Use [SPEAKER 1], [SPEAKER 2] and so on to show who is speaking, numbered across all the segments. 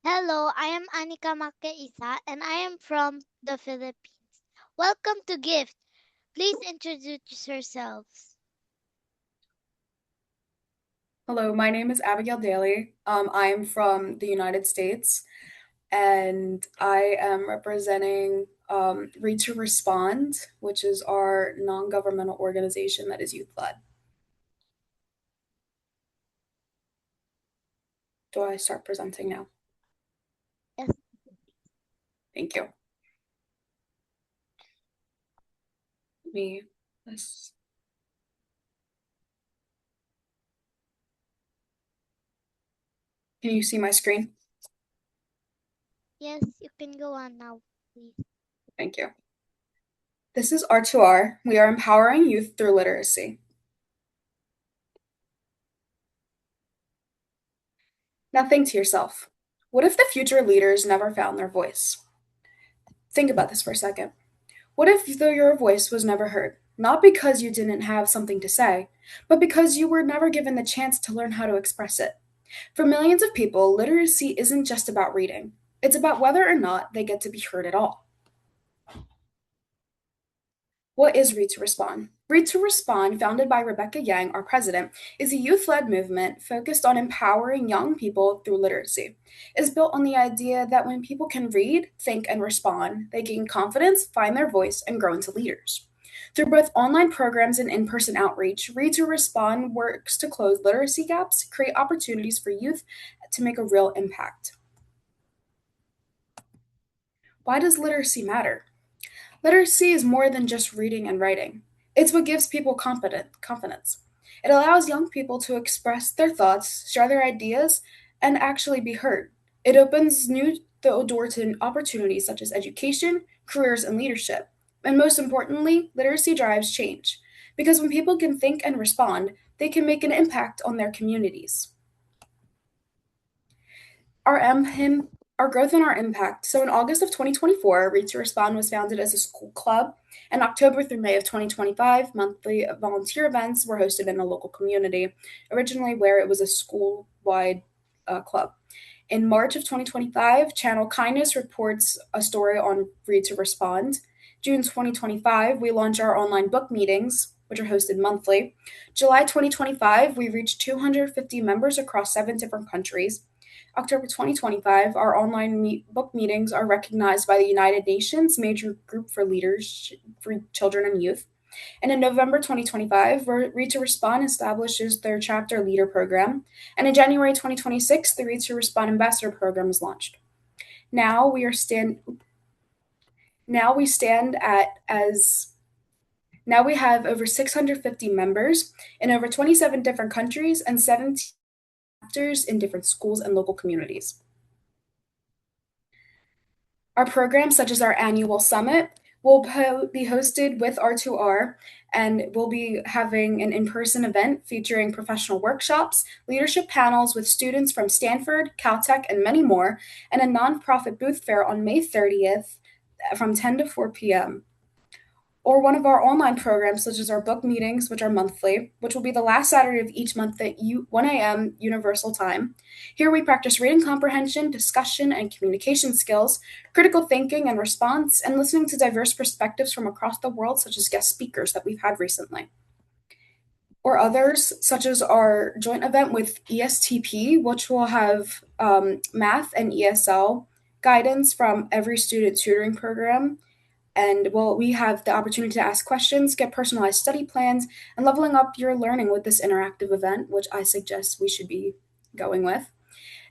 [SPEAKER 1] Hello, I am Anika Makaisa and I am from the Philippines. Welcome to Gift. Please introduce yourselves.
[SPEAKER 2] Hello, my name is Abigail Daly. I'm from the United States, and I am representing Read to Respond, which is our non-governmental organization that is youth-led. Do I start presenting now?
[SPEAKER 1] Yes,
[SPEAKER 2] Thank you. Me. This. Can you see my screen?
[SPEAKER 1] yes, you can go on now, please.
[SPEAKER 2] Thank you. This is R2R. We are empowering youth through literacy. Now think to yourself, what if the future leaders never found their voice? Think about this for a second. What if your voice was never heard? Not because you didn't have something to say, but because you were never given the chance to learn how to express it. For millions of people, literacy isn't just about reading, it's about whether or not they get to be heard at all. What is Read to Respond? Read to Respond, founded by Rebecca Yang, our president, is a youth led movement focused on empowering young people through literacy. It is built on the idea that when people can read, think, and respond, they gain confidence, find their voice, and grow into leaders. Through both online programs and in person outreach, Read to Respond works to close literacy gaps, create opportunities for youth to make a real impact. Why does literacy matter? Literacy is more than just reading and writing. It's what gives people confidence. It allows young people to express their thoughts, share their ideas, and actually be heard. It opens the door to opportunities such as education, careers, and leadership. And most importantly, literacy drives change. Because when people can think and respond, they can make an impact on their communities. Our him our growth and our impact. So in August of 2024, Read to Respond was founded as a school club. In October through May of 2025, monthly volunteer events were hosted in a local community, originally where it was a school-wide club. In March of 2025, Channel Kindness reports a story on Read to Respond. June 2025, we launch our online book meetings, which are hosted monthly. July 2025, we reached 250 members across 7 different countries. October 2025, our online book meetings are recognized by the United Nations Major Group for Leaders for Children and Youth. And in November 2025, Read to Respond establishes their chapter leader program. And in January 2026, the Read to Respond ambassador program is launched. Now we are stand now we stand at as now we have over 650 members in over 27 different countries and 17 chapters in different schools and local communities. Our programs, such as our annual summit, will be hosted with R2R, and we'll be having an in person event featuring professional workshops, leadership panels with students from Stanford, Caltech, and many more, and a nonprofit booth fair on May 30th from 10 to 4 p.m. Or one of our online programs, such as our book meetings, which are monthly, which will be the last Saturday of each month at 1 a.m. Universal Time. Here we practice reading comprehension, discussion and communication skills, critical thinking and response, and listening to diverse perspectives from across the world, such as guest speakers that we've had recently. Or others, such as our joint event with ESTP, which will have math and ESL guidance from every student tutoring program, and well, we have the opportunity to ask questions, get personalized study plans, and leveling up your learning with this interactive event, which I suggest we should be going with.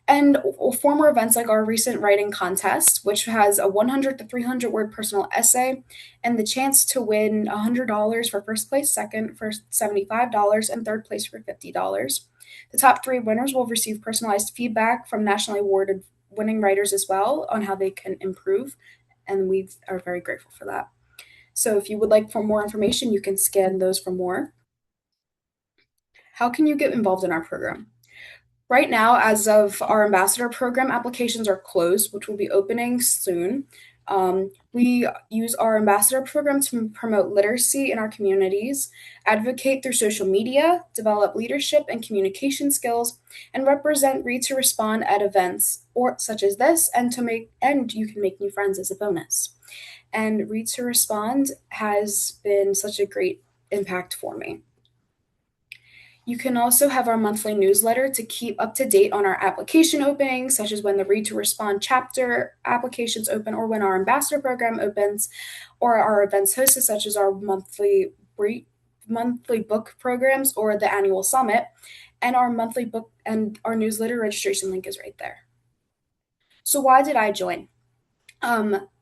[SPEAKER 2] And former events like our recent writing contest, which has a 100 to 300 word personal essay, and the chance to win $100 for first place, second for $75, and third place for $50. The top 3 winners will receive personalized feedback from nationally awarded winning writers as well on how they can improve, and we are very grateful for that. So if you would like for more information, you can scan those for more. How can you get involved in our program? Right now, as of our ambassador program, applications are closed, which will be opening soon. We use our ambassador program to promote literacy in our communities, advocate through social media, develop leadership and communication skills, and represent Read to Respond at events or such as this, and you can make new friends as a bonus. And Read to Respond has been such a great impact for me. You can also have our monthly newsletter to keep up to date on our application openings, such as when the Read to Respond chapter applications open or when our ambassador program opens, or our events hosted, such as our monthly book programs or the annual summit. And our monthly book and our newsletter registration link is right there. So why did I join?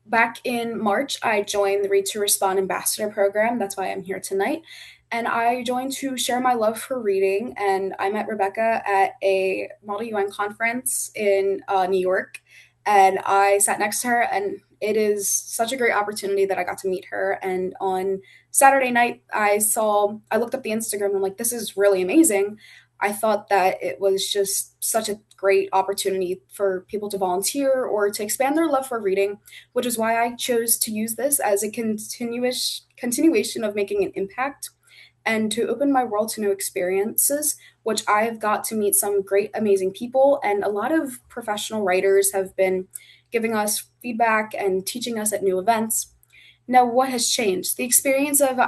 [SPEAKER 2] Back in March, I joined the Read to Respond Ambassador Program. That's why I'm here tonight. And I joined to share my love for reading. And I met Rebecca at a Model UN conference in New York. And I sat next to her, and it is such a great opportunity that I got to meet her. And on Saturday night, I looked up the Instagram and I'm like, this is really amazing. I thought that it was just such a great opportunity for people to volunteer or to expand their love for reading, which is why I chose to use this as a continuation of making an impact and to open my world to new experiences, which I've got to meet some great, amazing people. And a lot of professional writers have been giving us feedback and teaching us at new events. Now, what has changed? The experience of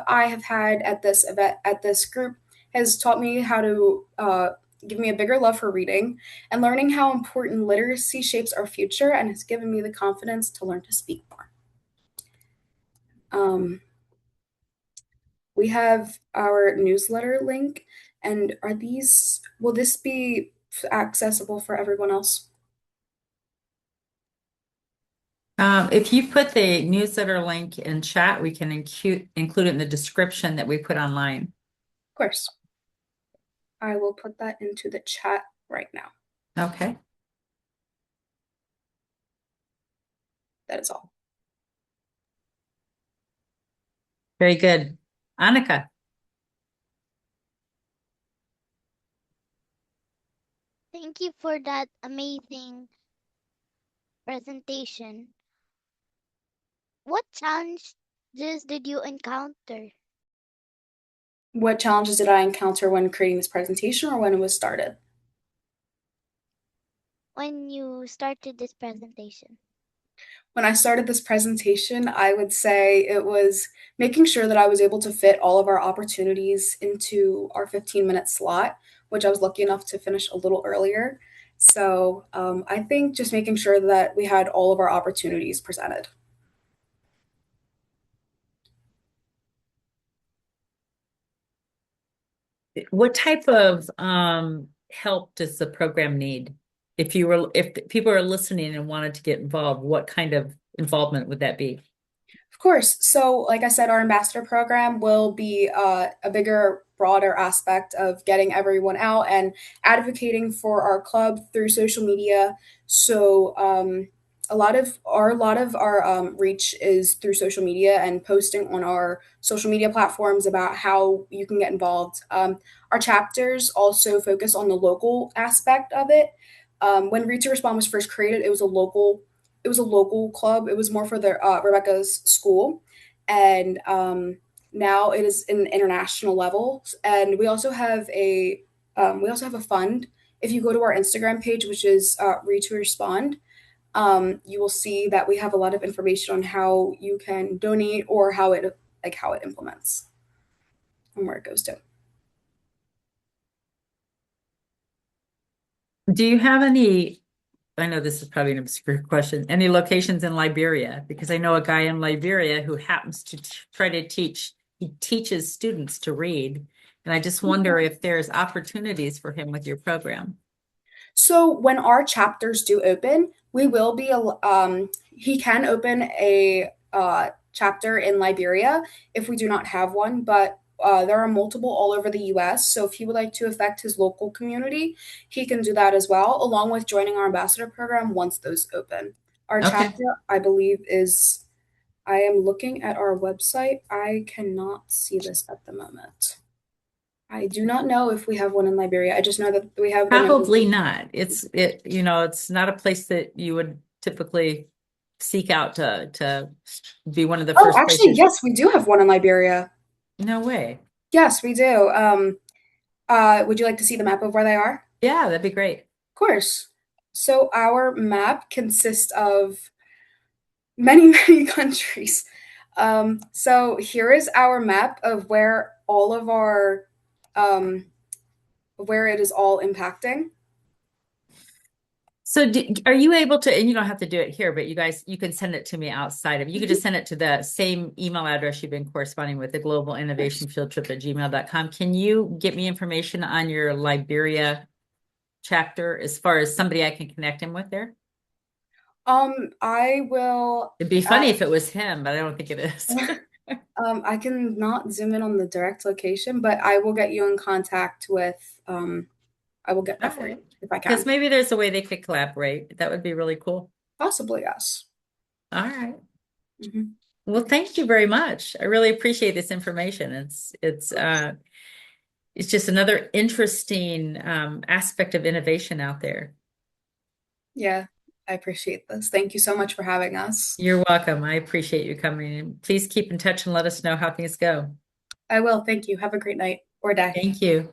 [SPEAKER 2] I have had at this event at this group has taught me how to give me a bigger love for reading and learning how important literacy shapes our future, and has given me the confidence to learn to speak more. Um, we have our newsletter link, and will this be accessible for everyone else?
[SPEAKER 3] If you put the newsletter link in chat, we can include it in the description that we put online.
[SPEAKER 2] Of course. I will put that into the chat right now.
[SPEAKER 3] Okay.
[SPEAKER 2] That is all.
[SPEAKER 3] Very good. Annika.
[SPEAKER 1] Thank you for that amazing presentation. What challenges did you encounter
[SPEAKER 2] What challenges did I encounter when creating this presentation or when it was started?
[SPEAKER 1] when you started this presentation?
[SPEAKER 2] When I started this presentation, I would say it was making sure that I was able to fit all of our opportunities into our 15-minute slot, which I was lucky enough to finish a little earlier. So I think just making sure that we had all of our opportunities presented.
[SPEAKER 3] What type of help does the program need? If people are listening and wanted to get involved, what kind of involvement would that be?
[SPEAKER 2] Of course. So, like I said, our ambassador program will be a bigger, broader aspect of getting everyone out and advocating for our club through social media. So, a lot of our reach is through social media and posting on our social media platforms about how you can get involved. Our chapters also focus on the local aspect of it. When Read to Respond was first created, it was a local club. It was more for the Rebecca's school, and now it is an international level. And we also have a fund. If you go to our Instagram page, which is Read to Respond, you will see that we have a lot of information on how you can donate or how it implements and where it goes to.
[SPEAKER 3] Do you have any, I know this is probably an obscure question, any locations in Liberia? Because I know a guy in Liberia who happens to try to he teaches students to read. And I just wonder if there's opportunities for him with your program.
[SPEAKER 2] So when our chapters do open, we will be he can open a chapter in Liberia if we do not have one, but there are multiple all over the US. So if he would like to affect his local community, he can do that as well, along with joining our ambassador program once those open. Our
[SPEAKER 3] Okay.
[SPEAKER 2] chapter, I believe, I am looking at our website. I cannot see this at the moment. I do not know if we have one in Liberia. I just know that we have them in.
[SPEAKER 3] Probably not. It's not a place that you would typically seek out to be one of the
[SPEAKER 2] Oh,
[SPEAKER 3] first
[SPEAKER 2] actually,
[SPEAKER 3] places?
[SPEAKER 2] yes, we do have one in Liberia.
[SPEAKER 3] No way.
[SPEAKER 2] Yes, we do. Would you like to see the map of where they are?
[SPEAKER 3] Yeah, that'd be great.
[SPEAKER 2] Of course. So our map consists of many, many countries. So here is our map of where all of our where it is all impacting.
[SPEAKER 3] So are you able to, and you don't have to do it here, but you can send it to me outside of, you could
[SPEAKER 2] Mhm.
[SPEAKER 3] just send it to the same email address you've been corresponding with, the global innovation field trip at gmail.com. Can you get me information on your Liberia chapter as far as somebody I can connect him with there?
[SPEAKER 2] I will.
[SPEAKER 3] It'd be
[SPEAKER 2] Uh,
[SPEAKER 3] funny if it was him, but I don't think it is.
[SPEAKER 2] I can not zoom in on the direct location, but I will get you in contact with. I will get
[SPEAKER 3] All
[SPEAKER 2] that for you
[SPEAKER 3] right.
[SPEAKER 2] if I
[SPEAKER 3] Because
[SPEAKER 2] can.
[SPEAKER 3] maybe there's a way they could collaborate. That would be really cool.
[SPEAKER 2] Possibly, yes.
[SPEAKER 3] All right.
[SPEAKER 2] Hmm.
[SPEAKER 3] Well, thank you very much. I really appreciate this information. It's just another interesting aspect of innovation out there.
[SPEAKER 2] Yeah, I appreciate this. Thank you so much for having us.
[SPEAKER 3] You're welcome. I appreciate you coming in. Please keep in touch and let us know how things go.
[SPEAKER 2] I will. Thank you. Have a great night or day.
[SPEAKER 3] Thank you.